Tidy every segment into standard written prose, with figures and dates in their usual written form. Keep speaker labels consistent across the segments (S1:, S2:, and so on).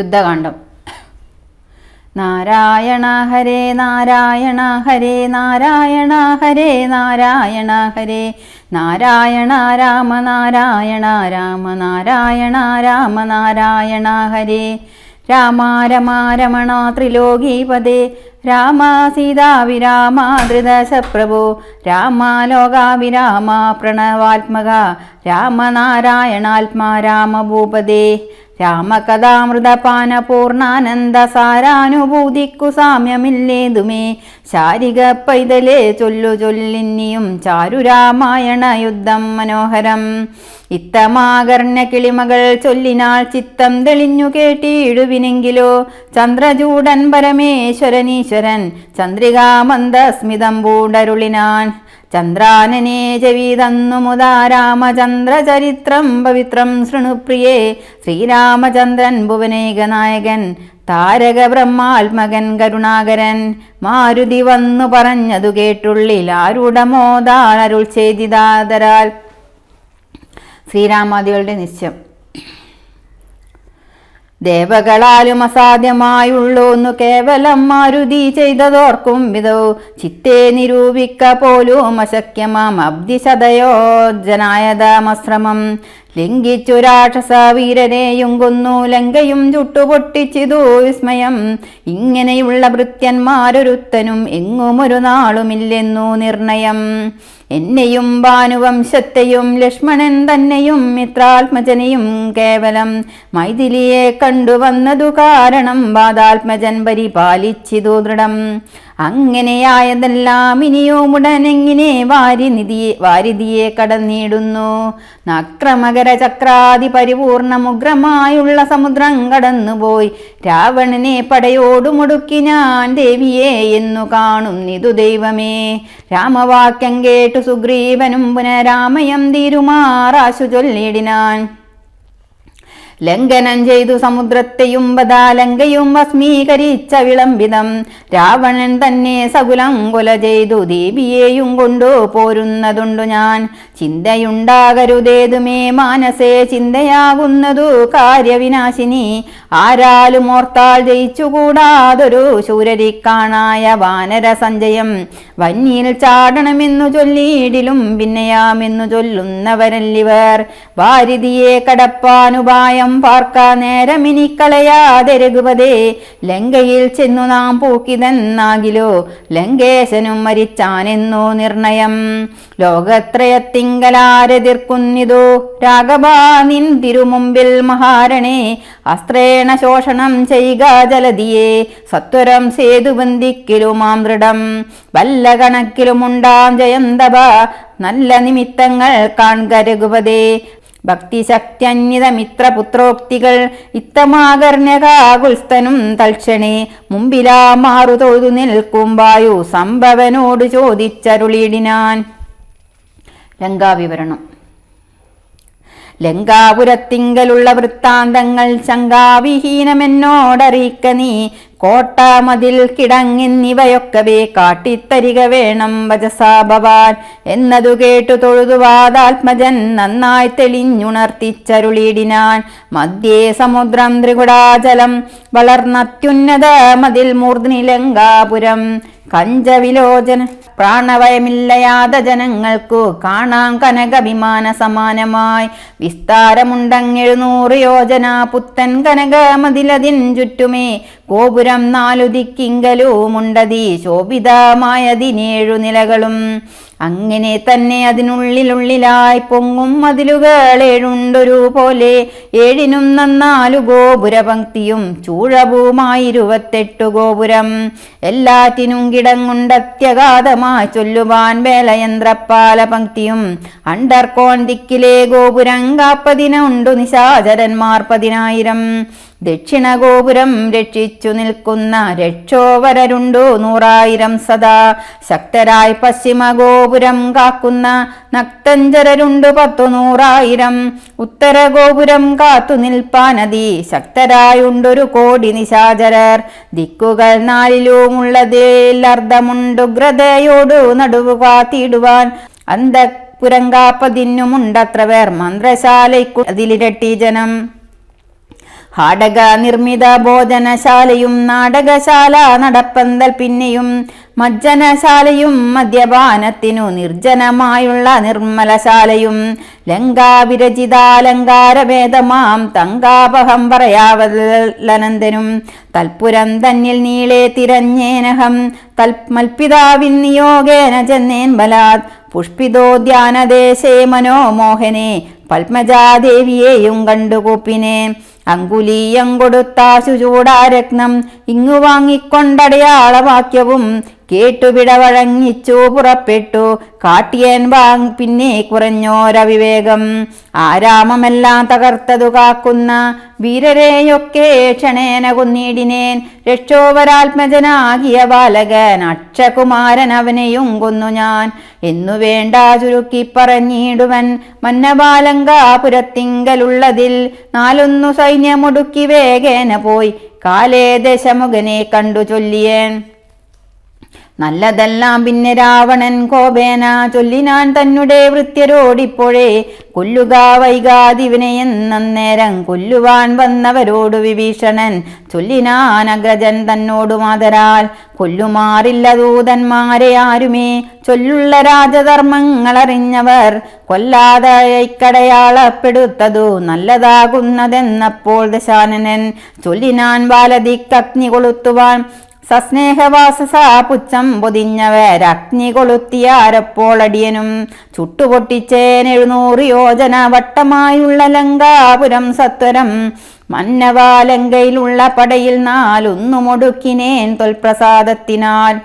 S1: യുദ്ധകാന്ഡം. നാരായണ ഹരേ നാരായണ ഹരേ നാരായണ ഹരേ നാരായണ ഹരേ നാരായണ രാമ നാരായണ രാമ നാരായണ രാമ നാരായണ ഹരേ രാമ രമ രമണ ത്രിലോകീപദേ രാമ സീതാവിരാമ ധൃതശപ്രഭോ രാമ ലോകാവിരാമ പ്രണവാത്മക രാമ നാരായണാത്മാ രാമഭൂപദേ രാമകഥാമൃതപാന പൂർണ്ണാനന്ദ സാരാനുഭൂതിക്കു സാമ്യമില്ലേതുമേ ശാരിക പൈതലേ ചൊല്ലു ചൊല്ലിന്നിയും ചാരുരാമായണ യുദ്ധം മനോഹരം ഇത്തമാകർണ്യ കിളിമകൾ ചൊല്ലിനാൾ ചിത്തം തെളിഞ്ഞു കേട്ടിടുവിനെങ്കിലോ ചന്ദ്രചൂടൻ പരമേശ്വരനീശ്വരൻ ചന്ദ്രികാമന്ദസ്മിതം പൂണ്ടരുളിനാൻ ചന്ദ്രാനനെ ചെവിതന്നു മുതാ രാമചന്ദ്രചരിത്രം പവിത്രം ശൃണുപ്രിയേ ശ്രീരാമചന്ദ്രൻ ഭുവനേകനായകൻ താരക ബ്രഹ്മാത്മകൻ കരുണാകരൻ മാരുതി വന്നു പറഞ്ഞതു കേട്ടുള്ളിൽ ആരുടമോദാൽ അരുൾ ചെയ്തിതാദരാൽ. ശ്രീരാമാദികളുടെ നിശ്ചയം. ദേവകളാലും അസാധ്യമായുള്ളൂന്നു കേവലം മാരുതി ചെയ്തതോർക്കും വിധോ ചിത്തേ നിരൂപിക്ക പോലും അശക്യമാം അബ്ദിശതയോജനായതമശ്രമം ലംഘിച്ചു രാക്ഷസ വീരരെയും കൊന്നു ലങ്കയും ചുട്ടുപൊട്ടിച്ചിതു വിസ്മയം. ഇങ്ങനെയുള്ള ഭൃത്യന്മാരൊരുത്തനും എങ്ങുമൊരു നാളുമില്ലെന്നു നിർണയം. എന്നെയും ഭാനുവംശത്തെയും ലക്ഷ്മണൻ തന്നെയും മിത്രാത്മജനെയും കേവലം മൈഥിലിയെ കണ്ടുവന്നതു കാരണം വാദാത്മജൻ പരിപാലിച്ചിതു ദൃഢം. അങ്ങനെയായതെല്ലാം ഇനിയുമുടനെങ്ങിനെ വാരിധിയെ കടന്നിടുന്നു. നക്രമകര ചക്രാതി പരിപൂർണമുഗ്രമായുള്ള സമുദ്രം കടന്നുപോയി രാവണനെ പടയോടു മുടുക്കിനാൻ ദേവിയെ എന്നു കാണുന്നിതു ദൈവമേ. രാമവാക്യം കേട്ടു സുഗ്രീവനും പുനരാമയം തീരുമാറാശു ചൊല്ലിടിനാൻ. ലംഘനം ചെയ്തു സമുദ്രത്തെയും ബദാലങ്കയും ഭസ്മീകരിച്ച വിളംബിതം രാവണൻ തന്നെ സകുലം കൊല ചെയ്തു ദേവിയെയും കൊണ്ടു പോരുന്നതുണ്ടു ഞാൻ. ചിന്തയുണ്ടാകരുതേതുമേ മാനസേ ചിന്തയാകുന്നതു കാര്യവിനാശിനി. ആരാലും ഓർത്താൽ ജയിച്ചുകൂടാതൊരു ശൂരരിക്കാണായ വാനര സഞ്ജയം. വന്യയിൽ ചാടണമെന്നു ചൊല്ലിയിടിലും പിന്നെയാമെന്നു ചൊല്ലുന്നവരല്ലിവർ. വാരിധിയെ കടപ്പാനുപായം പാർക്ക നേരമിനി കളയാതെ രഘുപതേ. ലങ്കയിൽ ചെന്നു നാം പൂക്കിതെന്നാകിലോ ലങ്കേശനും മരിച്ചാനെന്നു നിർണയം. ലോകത്രയത്തിങ്കലാരെതിർക്കുന്നിതോ രാഘവാ നിൻ തിരുമുമ്പിൽ മഹാരണേ. അസ്ത്രേണ ശോഷണം ചെയ്യുക ജലധിയെ സത്വരം സേതുബന്ധിക്കലുമാം ദൃഢം. വല്ല കണക്കിലുമുണ്ടാം ജയന്തഭ നല്ല നിമിത്തങ്ങൾ കാൺക രഘുപതേ. ഭക്തിശക്തിയന്യത മിത്രപുത്രോക്തികൾ ഇത്തമാകർണ്യകാകുൽസ്ഥനും തൽക്ഷണേ. മുമ്പിലാ മാറു തൊഴുതു നിൽക്കും വായു സംഭവനോട് ചോദിച്ചരുളിടിനാൻ. ലങ്കാവിവരണം. ലങ്കാപുരത്തിങ്കലുള്ള വൃത്താന്തങ്ങൾ ശങ്കാവിഹീനമെന്നോടറിയിക്ക നീ. കോട്ട മതിൽ കിടങ്ങിന്നിവയൊക്കവേ കാട്ടിത്തരിക വേണം വജസാ ഭവാൻ എന്നതു കേട്ടു തൊഴുതുവാദാത്മജൻ നന്നായി തെളിഞ്ഞുണർത്തിച്ചരുളിടിനാൻ. മധ്യേ സമുദ്രം ത്രികുടാചലം വളർന്നത്യുന്നത മതിൽ മൂർധ്നി ലങ്കാപുരം. കഞ്ചവിലോചന പ്രാണവയമില്ലയാത ജനങ്ങൾക്കു കാണാം കനകവിമാന സമാനമായി. വിസ്താരമുണ്ടങ്ങെഴുന്നൂറ് യോജന പുത്തൻ കനകമതിലതിൻ ചുറ്റുമേ. ഗോപുരം 4 ദിക്കിങ്കലുമുണ്ടതി ശോഭിതമായതിനേഴു നിലകളും. അങ്ങനെ തന്നെ അതിനുള്ളിലായി പൊങ്ങും മതിലുകൾ 7 പോലെ. 7നും 4 ഗോപുരപംക്തിയും ചൂഴവുമായി 28 ഗോപുരം. എല്ലാറ്റിനും കിടങ്ങുണ്ടത്യഗാധമായി ചൊല്ലുവാൻ വേലയന്ത്രപ്പാല പംക്തിയും. അണ്ടർകോൺ ദിക്കിലെ ഗോപുരം കാപ്പതിനുണ്ടു നിശാചരന്മാർ 10,000. ദക്ഷിണ ഗോപുരം രക്ഷിച്ചു നിൽക്കുന്ന രക്ഷോവരരുണ്ടു 100,000 സദാ. ശക്തരായി പശ്ചിമ ഗോപുരം കാക്കുന്ന നക്തഞ്ചരരുണ്ടു 10,100,000. ഉത്തര ഗോപുരം കാത്തു നിൽപ്പാനതി ശക്തരായുണ്ടൊരു കോടി നിശാചരർ. ദിക്കുകൾ 4ലുമുള്ളതിൽ അർദ്ധമുണ്ടുഗ്രതയോടു നടുവു കാത്തിടുവാൻ. അന്തഃപുരം കാപ്പതിനുമുണ്ടത്ര പേർ മന്ത്രശാലയ്ക്കു അതിലിരട്ടി ജനം. ഹാടക നിർമ്മിത ഭോജനശാലയും നാടകശാല നടപ്പന്തൽ പിന്നെയും മജ്ജനശാലയും മദ്യപാനത്തിനു നിർജ്ജനമായുള്ള നിർമ്മലശാലയും ലങ്കാവിരചിതാലങ്കാരഭേദമാം തങ്കാപഹം പറയാവല്ലനന്ദനും തൽപുരം തന്നിൽ നീളെ തിരഞ്ഞേനഹം മൽപിതാവിൻ നിയോഗേന ചെന്നേൻ ബലാത് പുഷ്പിതോദ്യാനദേശേ മനോമോഹനെ പത്മജാദേവിയെയും കണ്ടുകൂപ്പിനെ അങ്കുലീയം കൊടുത്താശു ചൂടാരത്നം ഇങ്ങു വാങ്ങിക്കൊണ്ടടയാളവാക്യവും കേട്ടുപിട വഴങ്ങിച്ചു പുറപ്പെട്ടു കാട്ടിയൻ പിന്നെ കുറഞ്ഞോരവിവേകം ആരാമമെല്ലാം തകർത്തതു കാക്കുന്ന വീരരെയൊക്കെ ക്ഷണേന കൊന്നിടിനേൻ രക്ഷോവരാത്മജനാകിയ ബാലകൻ അക്ഷകുമാരൻ അവനെയും കൊന്നു ഞാൻ എന്നു വേണ്ട ചുരുക്കി പറഞ്ഞിടുവൻ മന്നബാലങ്കാപുരത്തിങ്കലുള്ളതിൽ 4 സൈന്യമൊടുക്കി വേഗേന പോയി കാലേ ദശമുഖനെ കണ്ടു ചൊല്ലിയേൻ നല്ലതെല്ലാം പിന്നെ രാവണൻ കോപേന ചൊല്ലിനാൻ തന്നെ വൃത്യരോടിപ്പോഴേ കൊല്ലുക വൈകാതിവിനെയെന്നേരം കൊല്ലുവാൻ വന്നവരോടു വിഭീഷണൻ ചൊല്ലിനാൻ അഗ്രജൻ തന്നോടു മാതരാൽ കൊല്ലുമാറില്ല ദൂതന്മാരെ ആരുമേ ചൊല്ലുള്ള രാജധർമ്മങ്ങളറിഞ്ഞവർ കൊല്ലാതെ ഇക്കടയാളപ്പെടുത്തതു നല്ലതാകുന്നതെന്നപ്പോൾ ദശാനനൻ ചൊല്ലിനാൻ ബാലദിക്കഗ്നി കൊളുത്തുവാൻ സസ്നേഹവാസസ പുച്ഛം പൊതിഞ്ഞവരഗ്നി കൊളുത്തിയാരപ്പോൾ അടിയനും ചുട്ടുപൊട്ടിച്ചേൻ 700 യോജന വട്ടമായുള്ള ലങ്കാപുരം സത്വരം മന്നവാലങ്കയിലുള്ള പടയിൽ 4 മുടുക്കിനേൻ തൊൽപ്രസാദത്തിനാൽ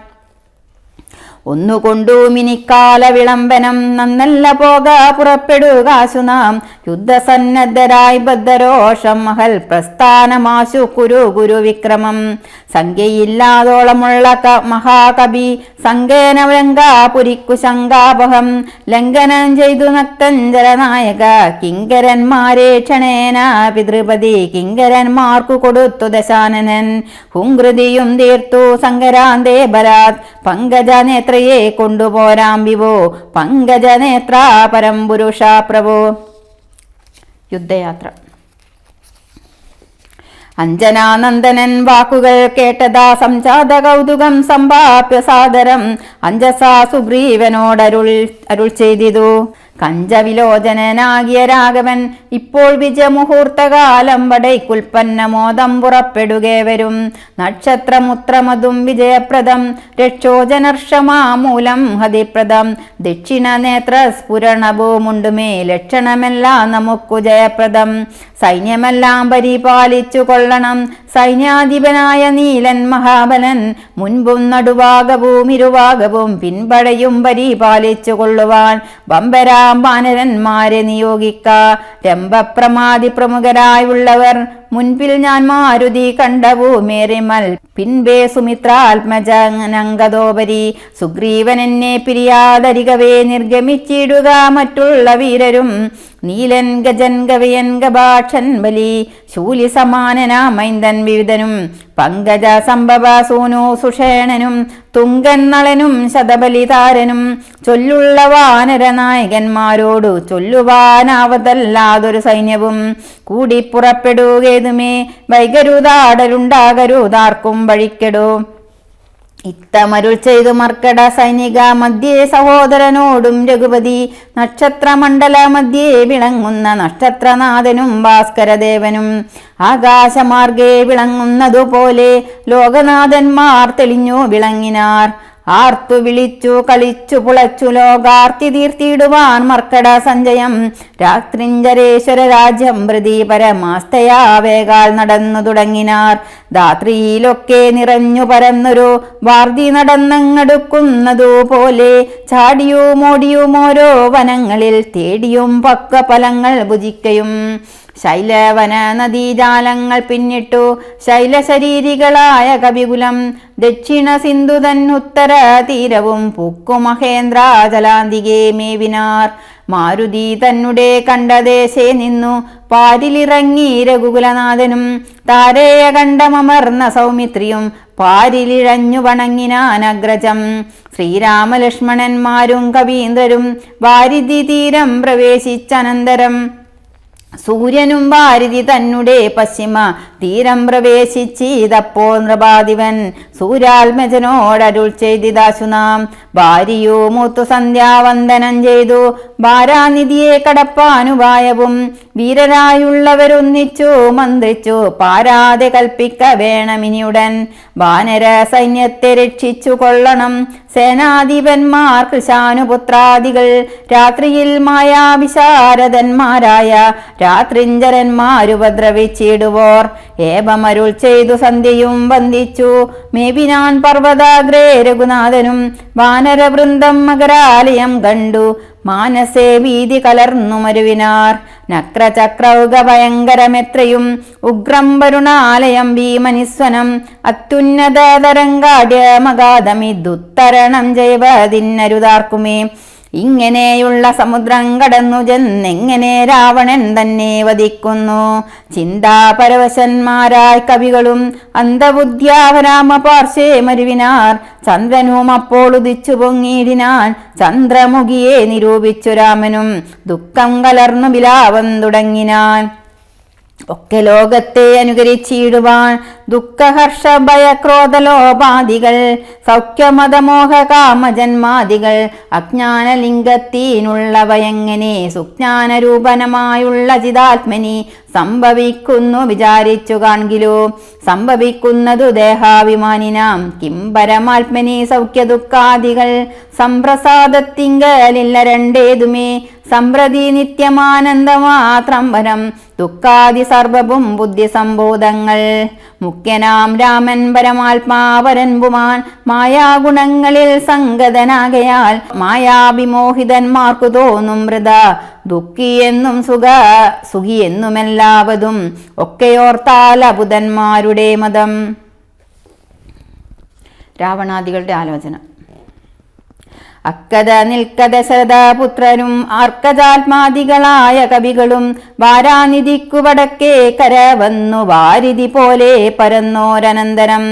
S1: ഒന്നുകൊണ്ടു മിനിക്കാല വിളംബനം നന്നല്ല പോക പുറപ്പെടുകാശു നാം യുദ്ധസന്നദ്ധരായി ബദ്ധരോഷം മഹൽ പ്രസ്ഥാനമാശു കുരു വിക്രമം സംഖ്യയില്ലാതോളമുള്ള മഹാകവി സങ്കേനലങ്കാപുരിക്കു ശങ്കാപഹം ലംഘനം ചെയ്തു നക്തഞ്ചരനായക കിങ്കരന്മാരെ ക്ഷണേന പിതൃപതി കിങ്കരന്മാർക്കു കൊടുത്തു ദശാനനൻ ഹുങ്കൃതിയും തീർത്തു സങ്കരാന്തേ ബലാത് പങ്കജനേത്രയെ കൊണ്ടുപോരാം വിവോ പങ്കജനേത്ര പരംപുരുഷ പ്രഭോ. യുദ്ധയാത്ര. അഞ്ജനാനന്ദനൻ വാക്കുകൾ കേട്ടതാ സംജാത കൗതുകം സമ്പാപ്യ സാദരം അഞ്ജസാ സുഗ്രീവനോടരുൾ ചെയ്തിതു. കഞ്ചവിലോചനാകിയ രാഘവൻ ഇപ്പോൾ വിജയമുഹൂർത്തകാലം വടൈക്കുൽപ്പന്നമോദം പുറപ്പെടുകേ വരും നക്ഷത്രമുത്രമതും വിജയപ്രദം രക്ഷോജനർഷമാമൂലം ഹതിപ്രദം ദക്ഷിണ നേത്ര സ്ഫുരണഭൂമുണ്ടുമേ ലക്ഷണമെല്ലാം നമുക്കു ജയപ്രദം സൈന്യമെല്ലാം പരിപാലിച്ചു കൊള്ളണം സൈന്യാധിപനായ നീലൻ മഹാബലൻ മുൻപും നടുഭാഗവും ഇരുഭാഗവും പിൻപടയും പരിപാലിച്ചു കൊള്ളുവാൻ ബമ്പരാ വാനരന്മാരെ നിയോഗിക്ക രംഭപ്രമാതി പ്രമുഖരായുള്ളവർ മുൻപിൽ ഞാൻ മാരുതി കണ്ടവുമേറിമൽ പിൻപേ സുമിത്രാത്മജനങ്കതോപരി സുഗ്രീവൻ എന്നെ പിരിയാതരികവേ നിർഗമിച്ചിടുക മറ്റുള്ള വീരരും നീലൻ ഗജൻ ഗവയൻ ഗഭാക്ഷൻ ബലി ശൂലി സമാനനാമൈന്ദൻ വിവിധനും പങ്കജ സംഭവ സൂനു സുഷേണനും തുങ്കൻ നളനും ശതബലിതാരനും ചൊല്ലുള്ള വാനരനായകന്മാരോടു ചൊല്ലുവാനാവതല്ലാതൊരു സൈന്യവും കൂടി പുറപ്പെടുകേതുമേ വൈകരുതാടലുണ്ടാകരുതാർക്കും വഴിക്കെടോ. ഇത്തമരുൾ ചെയ്തു മർക്കട സൈനിക മധ്യേ സഹോദരനോടും രഘുപതി നക്ഷത്രമണ്ഡല മധ്യേ വിളങ്ങുന്ന നക്ഷത്രനാഥനും ഭാസ്കരദേവനും ആകാശമാർഗേ വിളങ്ങുന്നതുപോലെ ലോകനാഥന്മാർ തെളിഞ്ഞു വിളങ്ങിനാർ. ആർത്തു വിളിച്ചു കളിച്ചു പുളച്ചു ലോകാർത്തി തീർത്തിടുവാൻ മർക്കട സഞ്ജയം രാത്രിഞ്ചരേശ്വര രാജ്യം പ്രതി പരമാസ്തയാവേകാൽ നടന്നു തുടങ്ങിനാർ. ധാത്രിയിലൊക്കെ നിറഞ്ഞു പരന്നൊരു വാർതി നടന്നങ്ങടുക്കുന്നതുപോലെ ചാടിയും ഓടിയും ഓരോ വനങ്ങളിൽ തേടിയും പക്ക ഫലങ്ങൾ ഭുജിക്കയും ശൈലവന നദീജാലങ്ങൾ പിന്നിട്ടു ശൈലശരീരികളായ കവികുലം ദക്ഷിണ സിന്ധുതൻ ഉത്തര തീരവും പൂക്കു മഹേന്ദ്രാജലാന്തികെ മേവിനാർ. മാരുതി തന്നെ കണ്ടദേശേ നിന്നു പാരിലിറങ്ങി രഘുകുലനാഥനും താരേയ കണ്ടമർന്ന സൗമിത്രിയും പാരിലിഴഞ്ഞു വണങ്ങിനാനഗ്രജം. ശ്രീരാമലക്ഷ്മണന്മാരും കവീന്ദ്രരും വാരിധി തീരം പ്രവേശിച്ചനന്തരം സൂര്യനും ഭാരതി തന്നെ പശ്ചിമ തീരം പ്രവേശിച്ചീതപ്പോൾ നൃപാധിപൻ സൂര്യാത്മജനോടരുൾ ചെയ്തിതാശു നാം ഭാര്യയോ മൂത്തു സന്ധ്യാവന്ദനം ചെയ്തു ഭാരാനിധിയെ കടപ്പാനുപായവും വീരരായുള്ളവരൊന്നിച്ചു മന്ത്രിച്ചു പാരാതെ കൽപ്പിക്ക വേണമിനിയുടൻ വാനര സൈന്യത്തെ രക്ഷിച്ചു കൊള്ളണം സേനാധിപന്മാർ കൃശാനുപുത്രാദികൾ രാത്രിയിൽ മായാവിശാരദന്മാരായ രാത്രിഞ്ചരന്മാരുപദ്രവിച്ചിടുവോർ ഏവമരുൾ ചെയ്തു സന്ധ്യയും വന്ദിച്ചു മേപിനാൻ പർവ്വതാഗ്രേ രഘുനാഥനും വാനരവൃന്ദം മകരാലയം കണ്ടു മാനസേ വീതി കലർന്നു മരുവിനാർ നക്രചക്രൗക ഭയങ്കരമെത്രയും ഉഗ്രം വരുണാലയം ഭീമനിസ്വനം അത്യുന്നത തരംഗാഢ്യമഗാധമിദുത്തരണം ജൈവതിന്നരുതാർക്കുമേ ഇങ്ങനെയുള്ള സമുദ്രം കടന്നു ചെന്നെങ്ങനെ രാവണൻ തന്നെ വധിക്കുന്നു ചിന്താപരവശന്മാരായ കവികളും അന്ധബുദ്ധ്യാവരാമ പാർശ്വേ മരുവിനാർ ചന്ദ്രനും അപ്പോൾ ഉദിച്ചു പൊങ്ങിയിടിനാൻ ചന്ദ്രമുഖിയെ നിരൂപിച്ചു രാമനും ദുഃഖം കലർന്നു വിലാപം തുടങ്ങിനാൻ ഒക്കെ ലോകത്തെ അനുകരിച്ചിടുവാൻ ദുഃഖഹർഷ ഭയക്രോധലോപാദികൾ സൗഖ്യമതമോഹ കാമജന്മാദികൾ അജ്ഞാനലിംഗത്തിനുള്ളവയെങ്ങനെ സുജ്ഞാനരൂപനമായുള്ള ചിതാത്മനി സംഭവിക്കുന്നു വിചാരിച്ചു കാൺകിലോ സംഭവിക്കുന്നതു ദേഹാഭിമാനിനാം കിം പരമാത്മനി സൗഖ്യദുഃഖാദികൾ സംപ്രസാദത്തിങ്കലില്ല രണ്ടേതുമേ സംപ്രതി നിത്യമാനന്ദമാത്രം വരം ദുഃഖാദി സർവവും ബുദ്ധിസംബോധങ്ങൾ മുഖ്യനാം രാമൻ പരമാത്മാവരൻപുമാൻ മായാഗുണങ്ങളിൽ സംഗതനാകയാൽ മായാവിമോഹിതന്മാർക്കു തോന്നും മൃത ദുഃഖിയെന്നും സുഖിയെന്നുമെല്ലാവതും ഒക്കെയോർത്താൽ അബുധന്മാരുടെ മതം. രാവണാദികളുടെ ആലോചന. അക്കത നിൽക്കത ശരദപുത്രനും ആർക്കജാത്മാദികളായ കവികളും വാരാനിധിക്കു വടക്കേ കര വന്നു വാരിധി പോലെ പരന്നോരനന്തരം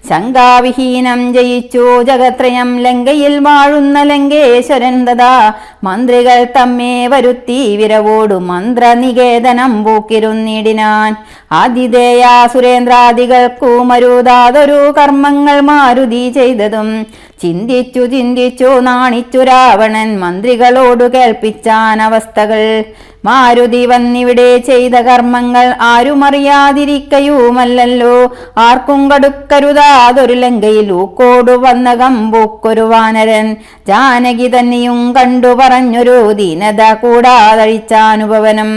S1: ശങ്കാവിഹീനം ജയിച്ചു ജഗത്രയം ലങ്കയിൽ വാഴുന്ന ലങ്കേശ്വരൻ തഥാ മന്ത്രികൾ തമ്മേ വരുത്തി വിരവോടു മന്ത്രനികേതനം പൂക്കിരുന്നിടിനാൻ ആതിഥേയ സുരേന്ദ്രാദികൾക്കു മരുതാതൊരു കർമ്മങ്ങൾ മാരുതി ചെയ്തതും ചിന്തിച്ചു നാണിച്ചു രാവണൻ മന്ത്രികളോടു കേൾപ്പിച്ചാൻ അവസ്ഥകൾ. മാരുതി വന്നിവിടെ ചെയ്ത കർമ്മങ്ങൾ ആരുമറിയാതിരിക്കയുമല്ലോ ആർക്കും കടുക്കരുതാതൊരു ലങ്കയിൽ ഊക്കോടു വന്ന കമ്പൂക്കൊരു വാനരൻ ജാനകി തന്നെയും കണ്ടു പറഞ്ഞൊരു ദീനത കൂടാതഴിച്ചാനുഭവനം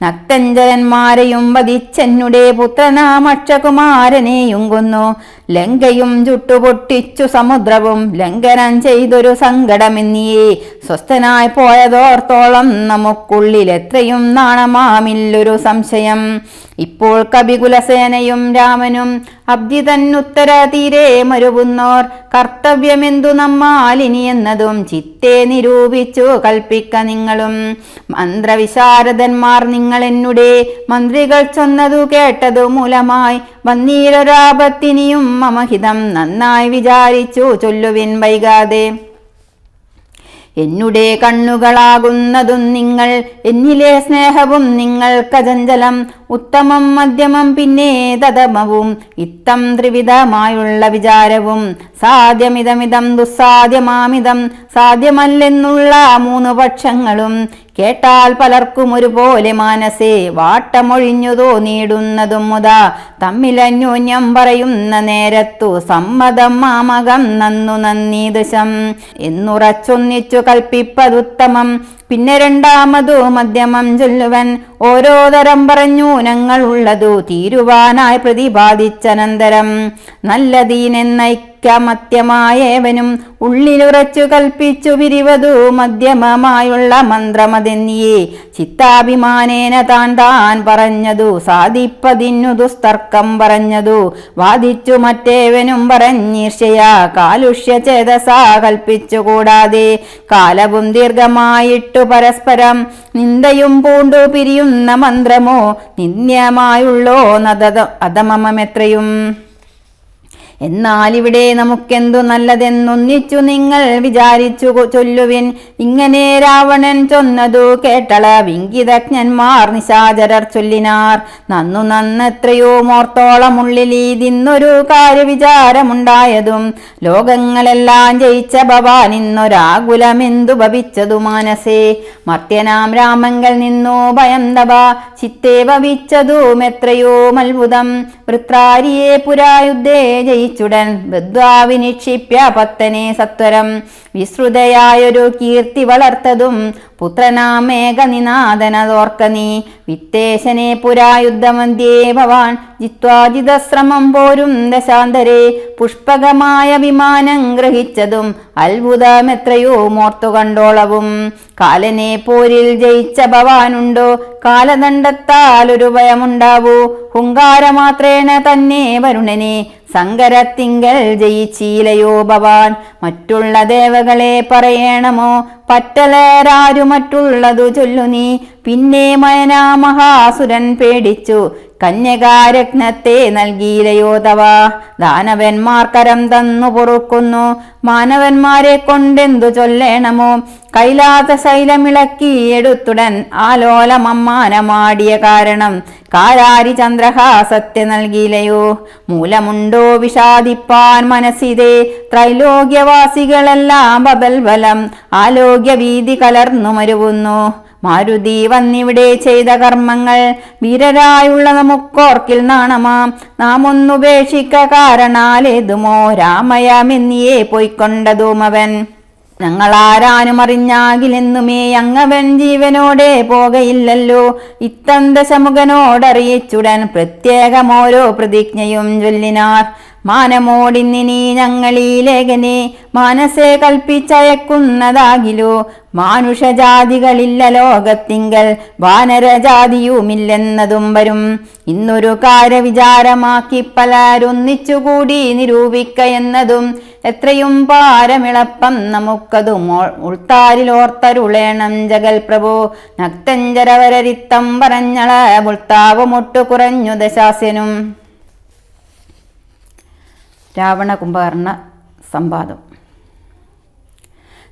S1: നക്തഞ്ചരന്മാരെയും വധിച്ചെന്നുടെ പുത്രനാമക്ഷകുമാരനെയും കൊന്നു ലങ്കയും ചുട്ടുപൊട്ടിച്ചു സമുദ്രവും ലംഘനം ചെയ്തൊരു സങ്കടമെന്നിയേ സ്വസ്ഥനായി പോയതോർത്തോളം നമുക്കുള്ളിൽ എത്രയും നാണമാമില്ലൊരു സംശയം. ഇപ്പോൾ കവികുലസേനയും രാമനും അബ്ദി തന്നുത്തര തീരെ മരുവുന്നോർ കർത്തവ്യമെന്തു നമ്മാലിനി എന്നതും ചിത്തെ നിരൂപിച്ചു കൽപ്പിക്ക നിങ്ങളും. മന്ത്രവിശാരദന്മാർ നിങ്ങൾ എന്നുടെ മന്ത്രികൾ ചൊന്നതു കേട്ടതു മൂലമായി വന്നീരൊരാപത്തിനിയും മമഹിതം നന്നായി വിചാരിച്ചു ചൊല്ലുവിൻ വൈകാതെ. എന്നുടെ കണ്ണുകളാകുന്നതും നിങ്ങൾ എന്നിലെ സ്നേഹവും നിങ്ങൾക്കചഞ്ചലം ഉത്തമം മധ്യമം പിന്നെ തതമവും ഇത്തം ത്രിവിധമായുള്ള വിചാരവും സാധ്യമിതമിതം ദുസ്സാധ്യമാമിതം സാധ്യമല്ലെന്നുള്ള മൂന്ന് പക്ഷങ്ങളും കേട്ടാൽ പലർക്കും ഒരുപോലെ മാനസേ വാട്ടമൊഴിഞ്ഞു തോന്നിയിടുന്നതും മുതാ തമ്മിലന്യോന്യം പറയുന്ന നേരത്തു സമ്മതം മാമകം നന്നു നന്ദീദശം എന്നുറച്ചൊന്നിച്ചു കൽപ്പിപ്പതുത്തമം. പിന്നെ രണ്ടാമതു മധ്യമം ചൊല്ലുവൻ ഓരോ തരം പറഞ്ഞു ഞങ്ങൾ ഉള്ളതു തീരുവാനായി പ്രതിപാദിച്ചനന്തരം നല്ലതീനെന്നൈക്യമത്യമായേവനും ഉള്ളിലുറച്ചു കൽപ്പിച്ചു പിരിവതു മധ്യമമായുള്ള മന്ത്രമതെന്നിയേ ചിത്താഭിമാനേന താൻ പറഞ്ഞതു സാധിപ്പതിന്നു ദുസ്തർക്കം പറഞ്ഞതു വാദിച്ചു മറ്റേവനും പറഞ്ഞീർഷയാ കാലുഷ്യ ചേതസാ കൽപ്പിച്ചു കൂടാതെ കാലവും ദീർഘമായിട്ടു പരസ്പരം നിന്ദയും പൂണ്ടു പിരിയുന്ന മന്ത്രമോ നിന്ദ്യമായുള്ളോ അധമമെത്രയും. എന്നാലിവിടെ നമുക്കെന്തു നല്ലതെന്നൊന്നിച്ചു നിങ്ങൾ വിചാരിച്ചു ചൊല്ലുവിൻ. ഇങ്ങനെ രാവണൻ ചൊന്നതു കേട്ടള വിങ്കിതജ്ഞന്മാർ നിശാചരർ ചൊല്ലിനാർ. നന്നു നന്നെത്രയോ മോർത്തോളമുള്ളിലീതിന്നൊരു കാര്യവിചാരമുണ്ടായതും ലോകങ്ങളെല്ലാം ജയിച്ച ഭവാൻ ഇന്നൊരാകുലമെന്തു ഭവിച്ചതു മാനസേ. മർത്യനാം രാമങ്കൽ നിന്നു ഭയം തവ ചിത്തേ ഭവിച്ചതും എത്രയോ അത്ഭുതം. വൃത്രാരിയെ പുരായുദ്ധേ ജയിച്ചുടൻ ബദ്ധ്വാ നിക്ഷിപ്യ പത്തനെ സത്വരം. വിശ്രുതയായൊരു കീർത്തി വളർത്തതും പുത്രനാമേഘനിനാദനതോർക്ക നീ. വിത്തേശനെ പുരായുദ്ധമധ്യേ ഭവാൻ ജിത്വാജിതശ്രമം പോരും ദശാന്തരെ. പുഷ്പകമായ വിമാനം ഗ്രഹിച്ചതും അത്ഭുതമെത്രയോ മോർത്തു കണ്ടോളവും. കാലനെ പോരിൽ ജയിച്ച ഭവാനുണ്ടോ കാലദണ്ഡത്താലൊരു ഭയമുണ്ടാവൂ. ഹുങ്കാരമാത്രേണ തന്നെ വരുണനെ സങ്കരത്തിങ്കൽ ജയിച്ചീലയോ ഭവാൻ. മറ്റുള്ള ദേവകളെ പറയണമോ പറ്റലേരാരു മറ്റുള്ളതു ചൊല്ലു നീ. പിന്നെ മയനാ മഹാസുരൻ പേടിച്ചു കന്യകാരത്നത്തെ നൽകിയിലയോ തവ. ദാനവന്മാർ കരം തന്നു പൊറുക്കുന്നു മാനവന്മാരെ കൊണ്ടെന്തു ചൊല്ലേണമോ. കൈലാസ ശൈലമിളക്കി എടുത്തുടൻ ആലോലമമ്മാനമാടിയ കാരണം കാരാരി ചന്ദ്രഹാസത്തെ നൽകിയിലയോ. മൂലമുണ്ടോ വിഷാദിപ്പാൻ മനസ്സിതേ ത്രൈലോക്യവാസികളെല്ലാം ബബൽബലം ആലോക്യവീതി കലർന്നു മരുവുന്നു. മാരുതി വന്നിവിടെ ചെയ്ത കർമ്മങ്ങൾ വീരരായുള്ള നമുക്കോർക്കിൽ നാണമാം. നാം ഒന്നുപേക്ഷിക്ക കാരണാലേതുമോ രാമയമെന്നിയെ പോയിക്കൊണ്ടതും അവൻ. ഞങ്ങളാരാനും അറിഞ്ഞാകിലെന്നുമേ അങ്ങവൻ ജീവനോടെ പോകയില്ലല്ലോ. ഇത്തന്തശമുഖനോടറിയിച്ചുടൻ പ്രത്യേകമോരോ പ്രതിജ്ഞയും ചൊല്ലിനാർ. മാനമോടിന്നിനി ഞങ്ങളീ ലേഖനെ മാനസേ കൽപ്പിച്ചയക്കുന്നതാകിലോ. മാനുഷജാതികളില്ല ലോകത്തിങ്കൽ വാനരജാതിയുമില്ലെന്നതും വരും. ഇന്നൊരു കാര്യവിചാരമാക്കി പലരൊന്നിച്ചുകൂടി നിരൂപിക്ക എന്നതും എത്രയും പാരമിളപ്പം നമുക്കതും ഉൾത്താരിലോർത്തരുളേണം ജഗൽ പ്രഭു. നക്തഞ്ചരവരരിത്തം പറഞ്ഞള ഉൾത്താവുമൊട്ടു കുറഞ്ഞു ദശാസ്യനും. രാവണ കുംഭകർണ സംവാദം.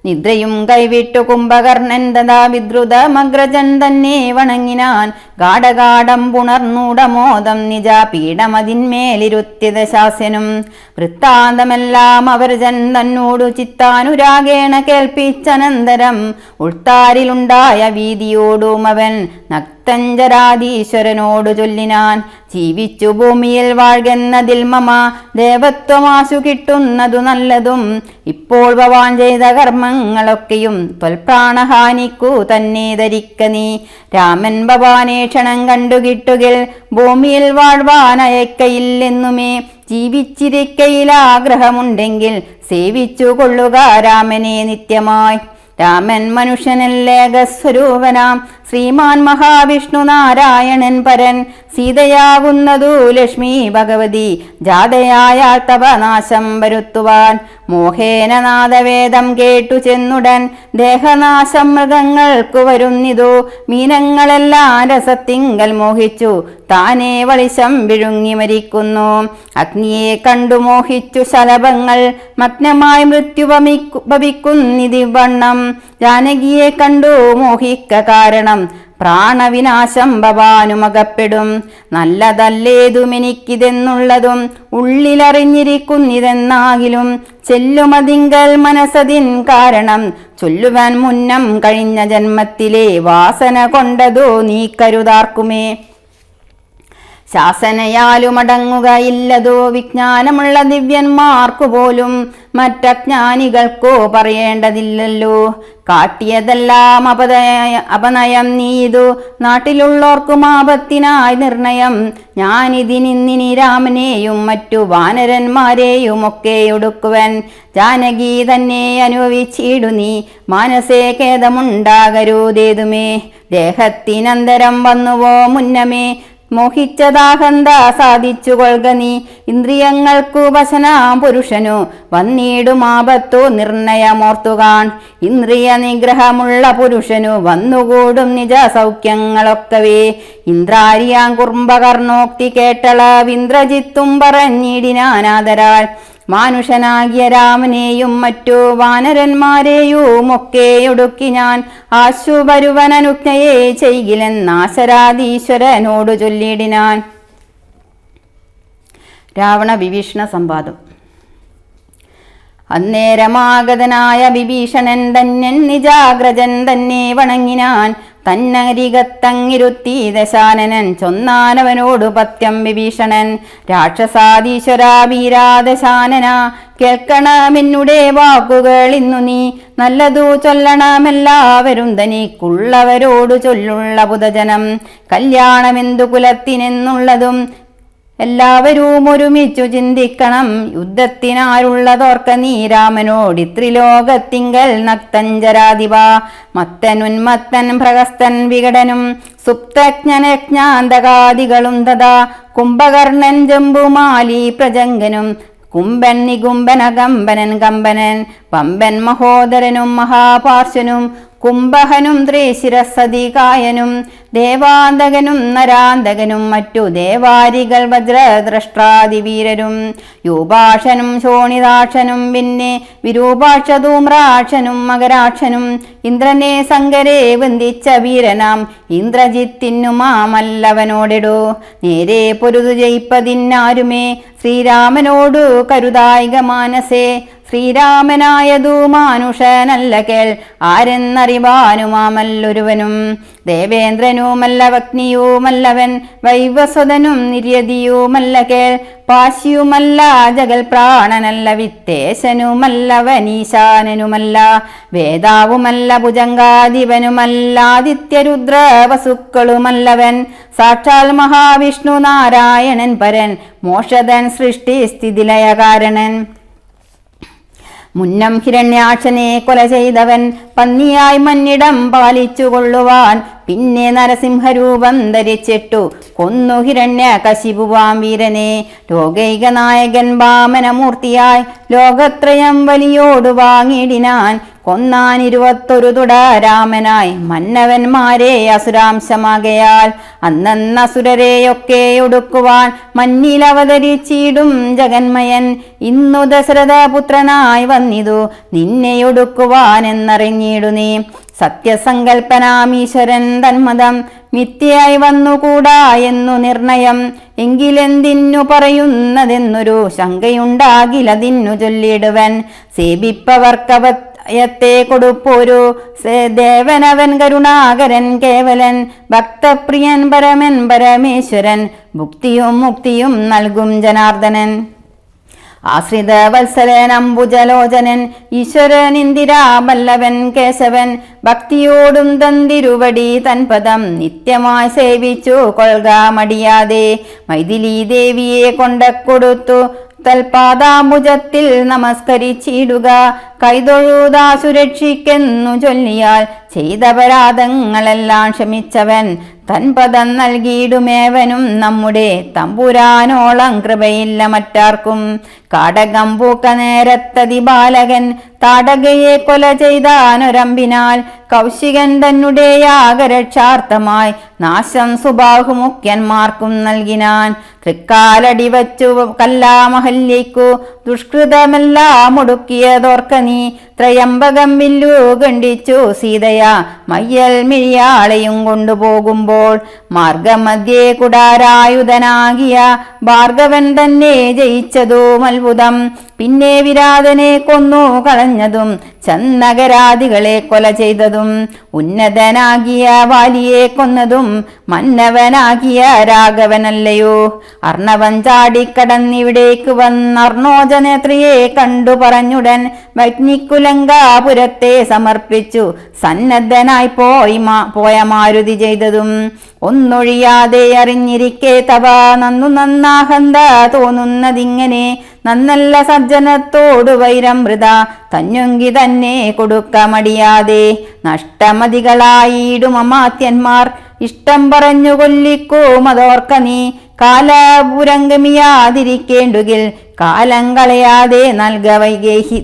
S1: നിദ്രയും കൈവിട്ടു കുംഭകർണൻ തഥാ വിദ്രുതമഗ്രജൻ തന്നെ വണങ്ങിനാൻ. ഗാഠഗാഠം പുണർന്നൂടമോദം നിജ പീഠമതിന്മേലിരുത്തിയ ശാസ്യനും. വൃത്താന്തമെല്ലാം അവർജൻ തന്നോടു ചിത്താനുരാഗേണ കേൾപ്പിച്ചനന്തരം ഉൾത്താരിലുണ്ടായ വീതിയോടും അവൻ നക്തഞ്ചരാധീശ്വരനോടു ചൊല്ലിനാൻ. ജീവിച്ചു ഭൂമിയിൽ വാഴ്കെന്നതിൽ മമ ദേവത്വമാശു കിട്ടുന്നതു നല്ലതും. ഇപ്പോൾ ഭവാൻ ചെയ്ത കർമ്മങ്ങളൊക്കെയും ത്വൽപ്രാണഹാനിക്കു തന്നെ ധരിക്ക നീ. രാമൻ ഭവാനെ ക്ഷണം കണ്ടുകിട്ടുകിൽ ഭൂമിയിൽ വാഴ്വാനയക്കയില്ലെന്നുമേ. ജീവിച്ചിരിക്കയിലാഗ്രഹമുണ്ടെങ്കിൽ സേവിച്ചു കൊള്ളുക രാമനെ നിത്യമായി. രാമൻ മനുഷ്യനല്ലേകസ്വരൂപനാം ശ്രീമാൻ മഹാവിഷ്ണു നാരായണൻ പരൻ. സീതയാകുന്നതു ലക്ഷ്മി ഭഗവതി ജാതയായാൽ തപനാശം വരുത്തുവാൻ. മോഹേന നാദവേദം കേട്ടു ചെന്നുടൻ ദേഹനാശം മൃഗങ്ങൾക്കു വരുന്നിതു. മീനങ്ങളെല്ലാം രസത്തിങ്കൽ മോഹിച്ചു താനേ വളിശം വിഴുങ്ങി മരിക്കുന്നു. അഗ്നിയെ കണ്ടു മോഹിച്ചു ശലഭങ്ങൾ മഗ്നമായി മൃത്യു ഭവിക്കുന്നിതിവണ്ണം. ജാനകിയെ കണ്ടു മോഹിക്ക കാരണം പ്രാണവിനാശം ഭവാനുമകപ്പെടും. നല്ലതല്ലേതുമെനിക്കിതെന്നുള്ളതും ഉള്ളിലറിഞ്ഞിരിക്കുന്നിതെന്നാകിലും ചെല്ലുമതിങ്കൽ മനസ്സതിൻ കാരണം ചൊല്ലുവാൻ മുന്നം കഴിഞ്ഞ ജന്മത്തിലെ വാസന കൊണ്ടതോ നീ കരുതാർക്കുമേ. ശാസനയാലുമടങ്ങുകയില്ലതോ വിജ്ഞാനമുള്ള ദിവ്യന്മാർക്കു പോലും മറ്റജ്ഞാനികൾക്കോ പറയേണ്ടതില്ലല്ലോ. കാട്ടിയതെല്ലാം അപനയം നീതു നാട്ടിലുള്ളോർക്കും ആപത്തിനായി നിർണയം. ഞാനിതിനിന്നിനി രാമനെയും മറ്റു വാനരന്മാരെയും ഒക്കെ ഒടുക്കുവൻ. ജാനകി തന്നെ അനുഭവിച്ചിടു നീ മാനസേ ഖേദമുണ്ടാകരുതേതുമേ. ദേഹത്തിനന്തരം വന്നുവോ മുന്നമേ മോഹിച്ചതാഹന്ത സാധിച്ചു കൊൾക നീ. ഇന്ദ്രിയങ്ങൾക്കു വശനാം പുരുഷനു വന്നിടുമാപത്തു നിർണയമോർത്തുകാൺ. ഇന്ദ്രിയ നിഗ്രഹമുള്ള പുരുഷനു വന്നുകൂടും നിജ സൗഖ്യങ്ങളൊക്കവേ. ഇന്ദ്രാരിയാം കുംഭകർണോക്തി കേട്ടളവിന്ദ്രജിത്തും പറഞ്ഞിടിനാനാദരാൽ. മാനുഷനാകിയ രാമനെയും മറ്റു വാനരന്മാരെയുമൊക്കെ ഒടുക്കി ഞാൻ ആശുപരുവനനുജ്ഞയെ ചെയ്കിലെന്നാശരാധീശ്വരനോടു ചൊല്ലിടിനാൻ. രാവണ വിഭീഷണ സംവാദം. അന്നേരമാഗതനായ വിഭീഷണൻ ധന്യൻ നിജാഗ്രജൻ തന്നെ വണങ്ങിനാൻ. തന്നരികത്തങ്ങിരുത്തി ദശാനനൻ ചൊന്നാനവനോടു പത്യം വിഭീഷണൻ. രാക്ഷസാധീശ്വരാ വീരാദശാനന കേൾക്കണമെന്നുടെ വാക്കുകൾ ഇന്നു നീ. നല്ലതു ചൊല്ലണമെല്ലാവരും തനിക്കുള്ളവരോടു ചൊല്ലുള്ള പുതജനം. കല്യാണമെന്തു കുലത്തിനെന്നുള്ളതും എല്ലാവരും ഒരുമിച്ചു ചിന്തിക്കണം. യുദ്ധത്തിനാരുള്ളതോർക്ക നീ രാമനോടിത്രിലോകത്തിങ്കൽ നക്തഞ്ചരാധിപ. മത്തനുന്മത്തൻ പ്രഹസ്തൻ വികടനും സുപ്തജ്ഞനജ്ഞാന്തകാദികളും തഥാ. കുംഭകർണൻ ജംബുമാലി പ്രജങ്കനും കുംഭൻ നികുംബനകമ്പനൻ കമ്പനൻ. പമ്പൻ മഹോദരനും മഹാപാർശ്വനും കുംഭഹനും ത്രിശിരസതികായനും. ദേവാന്തകനും നരാന്തകനും മറ്റു ദേവാരികൾ വജ്രദ്രഷ്ട്രാദിവീരരും. യൂപാക്ഷനും ശോണിതാക്ഷനും പിന്നെ വിരൂപാക്ഷധൂമ്രാക്ഷനും മകരാക്ഷനും. ഇന്ദ്രനെ സങ്കരെ വന്ദിച്ച വീരനാം ഇന്ദ്രജിത്തിനുമാമല്ലവനോടിടൂ. നേരെ പൊരുതു ജയിപ്പതിന്നാരുമേ ശ്രീരാമനോടു കരുതായിക മാനസേ. ശ്രീരാമനായതു മാനുഷനല്ല കേൾ ആരെന്നറിവാനുമാമല്ലൊരുവനും. ദേവേന്ദ്രനുമല്ല വഗ്നിയുമല്ലവൻ വൈവസ്വതനും നിര്യതിയുമല്ല കേൾ. പാശിയുമല്ല ജഗൽ പ്രാണനല്ല വിത്തേശനുമല്ലവനീശാനനുമല്ല. വേദാവുമല്ല ഭുജങ്കാധിപനുമല്ലാദിത്യരുദ്ര വസുക്കളുമല്ലവൻ. സാക്ഷാൽ മഹാവിഷ്ണു നാരായണൻ പരൻ മോഷധൻ സൃഷ്ടി സ്ഥിതിലയകാരണൻ. മുന്നം ഹിരണ്യാക്ഷനെ കൊല ചെയ്തവൻ പന്നിയായി മന്നിടം പാലിച്ചു കൊള്ളുവാൻ. പിന്നെ നരസിംഹരൂപം ധരിച്ചിട്ടു കൊന്നു ഹിരണ്യകശിപുവാം വീരനെ. ലോകൈക നായകൻ വാമനമൂർത്തിയായി ലോകത്രയം വലിയോടു വാങ്ങിടിനാൻ. കൊന്നാൻ 21 തുട രാമനായി മന്നവന്മാരെ അസുരാംശമാകയാൽ. അന്നസുരരെയൊക്കെ ഒടുക്കുവാൻ മഞ്ഞിലവതരിച്ചിടും ജഗന്മയൻ. ഇന്നു ദശരഥപുത്രനായി വന്നിതു നിന്നെയൊടുക്കുവാൻ എന്നറിഞ്ഞിടു നീ. സത്യസങ്കൽപ്പനാമീശ്വരൻ തന്മതം മിഥ്യയായി വന്നുകൂടാ എന്നു നിർണയം. എങ്കിലെന്തിന്നു പറയുന്നതെന്നൊരു ശങ്കയുണ്ടാകിലതിന്നു ചൊല്ലിടുവൻ. സേവിപ്പവർക്കവയത്തെ കൊടുപ്പോരു ദേവനവൻ കരുണാകരൻ കേവലൻ. ഭക്തപ്രിയൻ പരമൻ പരമേശ്വരൻ ഭുക്തിയും മുക്തിയും നൽകും ജനാർദ്ദനൻ. ആശ്രിത വത്സലൻ അംബുജലോചനൻ ഈശ്വരൻ ഇന്ദിരാവല്ലവൻ കേശവൻ. ഭക്തിയോടും തന്തിരുവടി തൻപദം നിത്യമായി സേവിച്ചു കൊൾക മടിയാതെ. മൈഥിലി ദേവിയെ കൊണ്ടക്കൊടുത്തു തൽപാദാംബുജത്തിൽ നമസ്കരിച്ചിടുക. കൈതൊഴുതാ സുരക്ഷിക്കെന്നു ചൊല്ലിയാൽ ചെയ്തപരാധങ്ങളെല്ലാം ക്ഷമിച്ചവൻ. തൻപദം നൽകിയിടുമേവനും നമ്മുടെ തമ്പുരാനോളം കൃപയില്ല മറ്റാർക്കും. കാടകം പൂക്ക നേരത്തതി ബാലകൻ താടകയെ കൊല ചെയ്താനൊരമ്പിനാൽ. കൗശികൻ തന്നെ യാഗരക്ഷാർത്ഥമായി നാശം സുബാഹുമുഖ്യന്മാർക്കും നൽകിനാൻ. തൃക്കാലടി വച്ചു കല്ലാമഹല്യയ്ക്കു ദുഷ്കൃതമെല്ലാം ഒടുക്കിയതോർക്ക നീ. ത്രയംബകം വില്ലു ഖണ്ഡിച്ചു സീതയ മയ്യൽ മിഴിയാളെയും കൊണ്ടുപോകുമ്പോൾ. മാർഗമധ്യേ കുടാരായുധനാകിയ ഭാർഗവൻ തന്നെ ജയിച്ചതും അത്ഭുതം. പിന്നെ വിരാതനെ കൊന്നു കളഞ്ഞതും ചന്നഗരാദികളെ കൊല ചെയ്തതും. ഉന്നതനാകിയ വാലിയെ കൊന്നതും മന്നവനാകിയ രാഘവനല്ലയോ. അർണവൻ ചാടിക്കടന്നിവിടേക്ക് വന്നർണോജനേത്രിയെ കണ്ടു പറഞ്ഞുടൻ വൈജ്ഞിക്കുലങ്കാപുരത്തെ സമർപ്പിച്ചു സന്നദ്ധനായി പോയ മാരുതി ചെയ്തതും. ഒന്നൊഴിയാതെ അറിഞ്ഞിരിക്കെ തവ നന്നാഹന്ത തോന്നുന്നതിങ്ങനെ. നന്നല്ല സജ്ജനത്തോടു വൈരം വൃത തഞ്ഞുങ്കി തന്നെ കൊടുക്ക മടിയാതെ. നഷ്ടമതികളായിടും അമാത്യന്മാർ ഇഷ്ടം പറഞ്ഞു കൊല്ലിക്കും അതോർക്ക നീ. കാലപുരംഗമിയാതിരിക്കേണ്ടുകിൽ കാലം കളയാതെ നൽക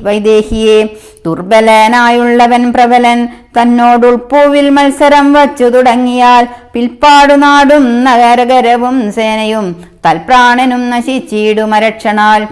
S1: വൈദേഹിയെ. ദുർബലനായുള്ളവൻ പ്രബലൻ തന്നോടുൾപ്പൂവിൽ മത്സരം വച്ചു തുടങ്ങിയാൽ പിൽപ്പാടു നാടും നഗരകരവും സേനയും തൽപ്രാണനും നശിച്ചിടുമരക്ഷണാൽ.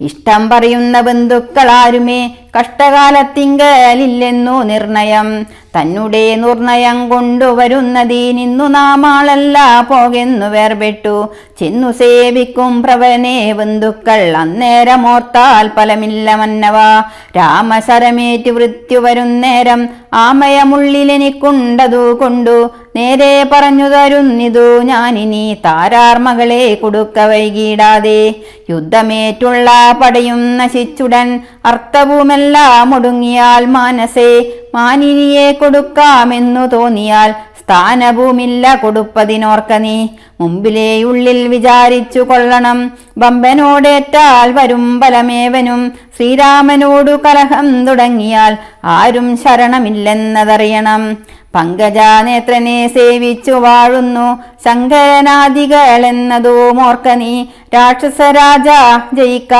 S1: ഇഷ്ടം പറയുന്ന ബന്ധുക്കളാരുമേ കഷ്ടകാലത്തിങ്കലില്ലെന്നു നിർണയം. തന്നെ നിർണയം കൊണ്ടുവരുന്നതിനിന്നു നാമാളല്ല പോകെന്നു വേർപെട്ടു ചെന്നു സേവിക്കും പ്രവനെ ബന്ധുക്കൾ അന്നേരമോർത്താൽ ഫലമില്ല മന്നവ. രാമശരമേറ്റു മൃത്യു വരുന്നേരം ആമയമുള്ളിലെനിക്കുണ്ടതു കൊണ്ടു നേരെ പറഞ്ഞു തരുന്നിതു ഞാനിനി താരാർ മകളെ കൊടുക്ക വൈകിടാതെ. യുദ്ധമേറ്റുള്ള പടയും നശിച്ചുടൻ അർത്ഥവുമെല്ലാം ഒടുങ്ങിയാൽ മാനസേ മാനിനിയെ കൊടുക്കാമെന്നു തോന്നിയാൽ സ്ഥാനവുമില്ല കൊടുപ്പതിനോർക്ക നീ. മുമ്പിലെ ഉള്ളിൽ വിചാരിച്ചു കൊള്ളണം ബമ്പനോടേറ്റാൽ വരും ബലമേവനും. ശ്രീരാമനോടു കലഹം തുടങ്ങിയാൽ ആരും ശരണമില്ലെന്നതറിയണം. പങ്കജാനേത്രനെ സേവിച്ചു വാഴുന്നു ശങ്കരനാദികളെന്നതും ഓർക്ക നീ. രാക്ഷസരാജ ജയിക്ക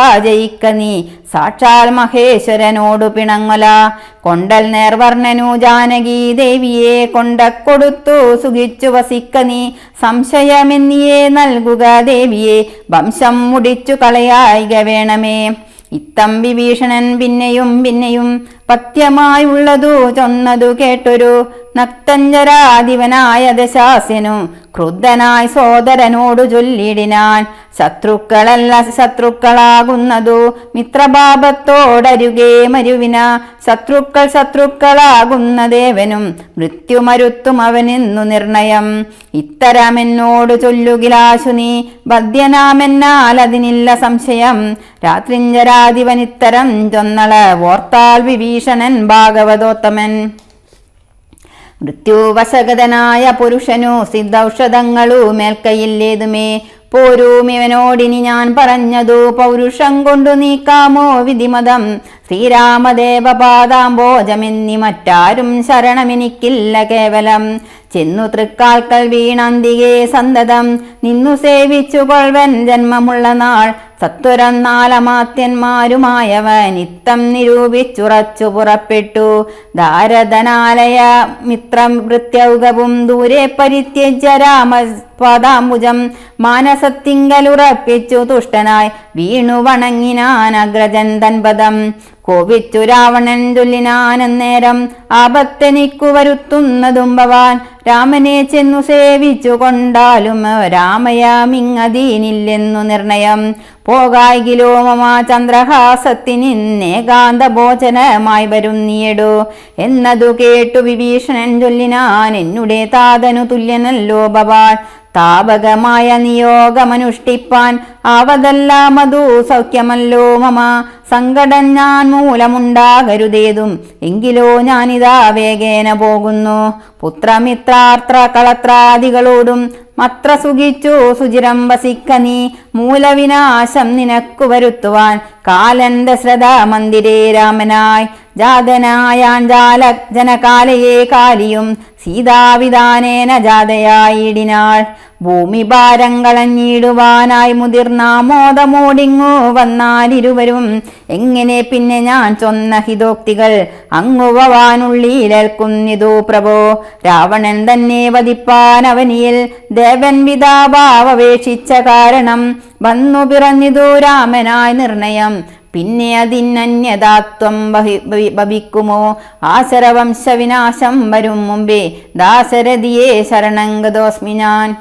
S1: നീ സാക്ഷാൽ മഹേശ്വരനോടു പിണങ്ങൊല. കൊണ്ടൽ നേർവർണ്ണനു ജാനകി ദേവിയെ കൊണ്ടക്കൊടുത്തു സുഖിച്ചു വസിക്ക നീ. സംശയമെന്നിയെ നൽകുക ദേവിയെ വംശം മുടിച്ചു കളയായിക വേണമേ. ഇത്തം വിഭീഷണൻ പിന്നെയും പിന്നെയും പഥ്യമായുള്ളതു ചൊന്നതു കേട്ടൊരു നക്തഞ്ചരാധിപനായ ദശാസ്യനു ക്രുദ്ധനായി സോദരനോടു ചൊല്ലിടിനാൻ. ശത്രുക്കളല്ല ശത്രുക്കളാകുന്നതു മിത്രഭാവത്തോടരുകെ മരുവിന. ശത്രുക്കളാകുന്ന ദേവനും മൃത്യുമരുത്തും അവനെന്നു നിർണയം. ഇത്തരമെന്നോടു ചൊല്ലുകിലാശു നീ ബദ്ധ്യനാമെന്നാൽ അതിനില്ല സംശയം. രാത്രിഞ്ചരാധിപനിത്തരം ചൊന്നള ഓർത്താൽ വിഭീഷണൻ ഭാഗവതോത്തമൻ. മൃത്യുവശഗതനായ പുരുഷനു സിദ്ധൌഷധങ്ങളു മേൽക്കയില്ലേതുമേ പോരും ഇവനോടിനി ഞാൻ പറഞ്ഞതു പൗരുഷം കൊണ്ടു നീക്കാമോ വിധിമതം. ശ്രീരാമദേവ പാദാംബോജമെന്നി മറ്റാരും ശരണമെനിക്കില്ല കേവലം. ചെന്നു തൃക്കാൽക്കൽ വീണന്തികെ സന്തതം നിന്നു സേവിച്ചു കൊൾവൻ ജന്മമുള്ള നാൾ. സത്വരന്നാലമാത്യന്മാരുമായവൻ ഇത്തം നിരൂപിച്ചുറച്ചു പുറപ്പെട്ടു. ദാരദനാലയ മിത്രം വൃത്യൗകവും ദൂരെ പരിത്യജ്യ രാമപാദാംബുജം. മാനസത്തിങ്കലുറപ്പിച്ചു തുഷ്ടനായി വീണു വണങ്ങിനാൻ അഗ്രജൻ തൻപദം. കോപിച്ചു രാവണൻ ചൊല്ലിനാനന്നേരം ആപത്തെനിക്കു വരുത്തുന്നതും ഭവാൻ. രാമനെ ചെന്നു സേവിച്ചു കൊണ്ടാലും രാമയാമിങ്ങതീനില്ലെന്നു നിർണയം. പോകായികിലോ മമ ചന്ദ്രഹാസത്തിനിന്നേകാന്ത ഭോജനമായി വരും നീയടോ എന്നതു കേട്ടു വിഭീഷണൻ ചൊല്ലിനാൻ എന്നുടെ താതനു തുല്യനല്ലോ ഭവാൻ. താപകമായ നിയോഗമനുഷ്ഠിപ്പാൻ ആവതെല്ലാം അതു സൗഖ്യമല്ലോ മമ. സങ്കടം ഞാൻ മൂലമുണ്ടാകരുതേതും എങ്കിലോ ഞാനിതാ വേഗേന പോകുന്നു. പുത്രമിത്രാർത്ര കളത്രാദികളോടും മത്ര സുഖിച്ചു സുചിരം വസിക്ക നീ. മൂലവിനാശം നിനക്കു വരുത്തുവാൻ കാലൻ ദശരഥ മന്ദിരേ രാമനായി. ജാതനായാൻ ജനകാലയെ കാലിയും സീതാവിധാനേന ജാതയായിടിനാൾ. ഭൂമി ഭാരങ്ങളഞ്ഞിടുവാനായി മുതിർന്നാമോദമോടിങ്ങു വന്നാലിരുവരും. എങ്ങനെ പിന്നെ ഞാൻ ചൊന്ന ഹിതോക്തികൾ അങ്ങുവാനുള്ളിലേൽക്കുന്നിതു പ്രഭോ. രാവണൻ തന്നെ വധിപ്പാൻ അവനിയിൽ ദേവൻ വിധാഭാവേക്ഷിച്ച കാരണം വന്നു പിറന്നിതു രാമനായി നിർണയം. പിന്നെ അതിനന്യതാത്വം ഭവിക്കുമോ? ആശരവംശവിനാശം വരും മുമ്പേ ദാശരഥിയെ ശരണം ഗതോസ്മി ഞാൻ.